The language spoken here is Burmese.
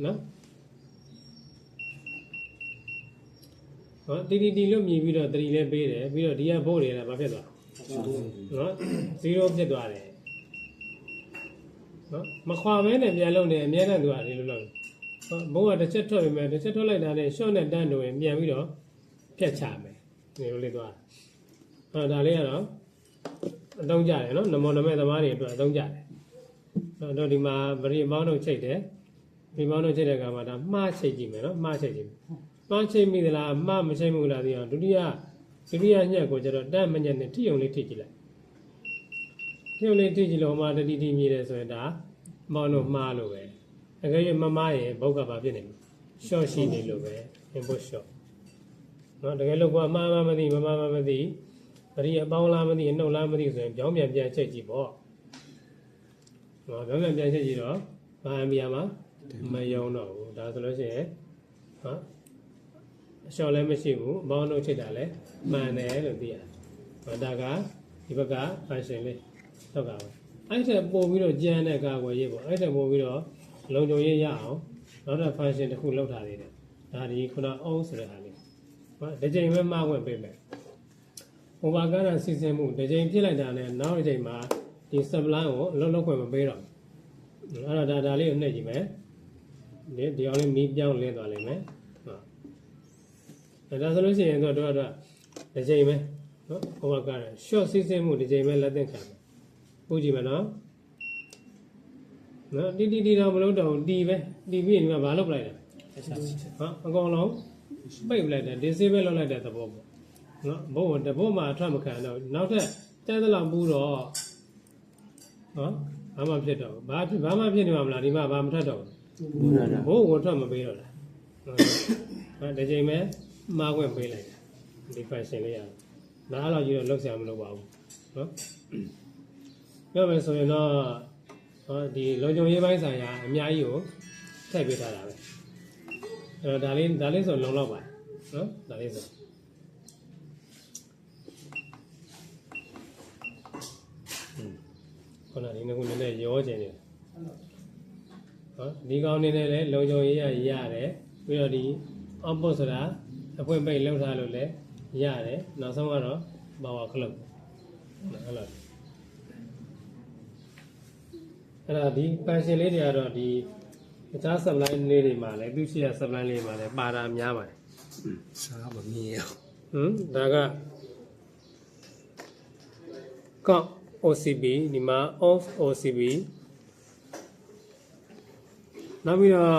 နော်ဟောတီလို့မြည်ပြီးတော့3လဲပေးတယ်ပြီးတော့ဒီကဘို့တွေကဘာဖြစ်သွားနော်0ဖြစ်သွားတယ်နော်မခွာမဲနဲ့ပြန်လုံးနေအများနဲ့သူကဒီလိုလုပ်ဘိုးကတစ်ချက်ထွက်ပြီမဲ့တစ်ချက်ထွက်လိုက်တာနဲ့ရှော့နဲ့တန်းတို့ရင်ပြန်ပြီးတော့ဖြတ်ချမယ်ဒီလိုလေးသွားဒါလေးကတော့အသုံးကြတယ်နော်နမောနမဲသမားတွေအတွက်အသုံးကြတယ်တော့ဒီမှာဗရီပေါင်းတို့ချိတ်တယ်ဒီပေါင်းတို့ချိတ်တဲ့အခါမှာဒါမှားချိတ်ကြည့်မယ်နော်မှားချိတ်ကြည့်မှားချိတ်မိသလားမှားမချိတ်ဘူးလားဒီအောင်ဒုတိယညက်ကိုကျတော့တန်းမညက်နဲ့ထိုံလေးထိကြည့်လိုက်ထိုံလေးထိကြည့်လို့မှတတိမြည်တယ်ဆိုရင်ဒါမောင်းလို့မှားလို့ပဲအကယ်၍မမှားရင်ဘုတ်ကဘာဖြစ်နေလဲရှော့ရှိနေလို့ပဲ input short နော်တကယ်လို့ကမှားမသိမသိဗရီအပေါင်းလားမသိအနှုတ်လားမသိဆိုရင်ကြောင်းပြန်ချိတ်ကြည့်ပေါ့နော်ကြောင်းပြန်ချိတ်ကြည့်တော့ဘာအမြာမှာမယုံတော့ဘူးဒါဆိုလို့ရှိရင်ဟောအလျှော်လည်းမရှိဘူးအပေါင်းတို့ချိတ်တာလည်းမှန်တယ်လို့သိရတယ်ဒါကဒီဘက်က function လေးဟုတ်ကဲ့အဲ့ထက်ပို့ပြီးတော့ကြမ်းတဲ့ကာကွယ်ရေးပေါ့အဲ့ထက်ပို့ပြီးတော့လုံခြုံရေးရအောင်နောက်ထပ် function တစ်ခုလောက်ထားသေးတယ်ဒါဒီခုန on ဆိုတဲ့ဟာလေးဟောဒီချိန်ပဲမှားဝင်ပေးမယ်ဟိုဘာကစီစဉ်မှုဒီချိန်ပြစ်လိုက်တာနဲ့နောက်တစ်ချိန်မှာဒီ supply ကိုအလုံးလုံးခွင့်မပေးတော့အဲ့တော့ဒါလေးကိုနှိပ်ကြည့်မယ်ဒီအောင်လေးမီးပြောင်းလင်းသွားလိမ့်မယ်ဟုတ်ဒါဆိုလို့ရှိရင်တော့ဒီချိန်ပဲနော်ဟိုဘာက short စီစဉ်မှုဒီချိန်ပဲလက်သင့်ခံမယ်ပို့ကြည့်မယ်နော်နော်တီတော့မလို့တော့တီပဲတီပြီးရင်ဒီမှာဘာလုပ်ပလိုက်လဲဟာအကောင်လုံးပိတ်ပလိုက်တယ် disable လုပ်လိုက်တဲ့သဘောပေါ့နော်ဘုံတဘုံမှာအထွက်မခံတော့နောက်ထပ်ကျန်းသလောက်ပူတော့နော်ဘာမှဖြစ်တော့ဘာမှဖြစ်နေမှာမလားဒီမှာဘာမထွက်တော့ဘုံကိုထွက်မပေးတော့လားနော်ဒီချိန်ပဲမှားခွင့်ပေးလိုက်တာဒီ function လေးရတယ်နားတော့ကြီးတော့လောက်ဆရာမလုပ်ပါဘူးနော်ပြောမယ်ဆိုရင်တော့ဒီလုံခြုံရေးပိုင်းဆိုင်ရာအများကြီးကိုထည့်ပေးထားတာပဲအဲ့တော့ဒါလေးဆိုလုံလောက်ပါနော်ဒါလေးဆိုခုနဒီနေ့ကိုလည်းရောကျင်နေဒီကောင်နေနဲ့လည်းလုံခြုံရေးရတယ်ပြီးတော့ဒီ output ဆိုတာအဖွင့်ပိတ်လောက်ထားလို့လည်းရတယ်နောက်ဆုံးကတော့ power clock ဟုတ်လားအဲ့ဒါဒီ function လေးတွေကတော့ဒီအခြား supply လေးတွေမှာလည်းသူရှိတဲ့ supply လေးမှာလည်းပါတာများပါတယ်စားမမြင်ရဒါက count OCB ဒီမှာ off OCB နောက်ပြီးတော့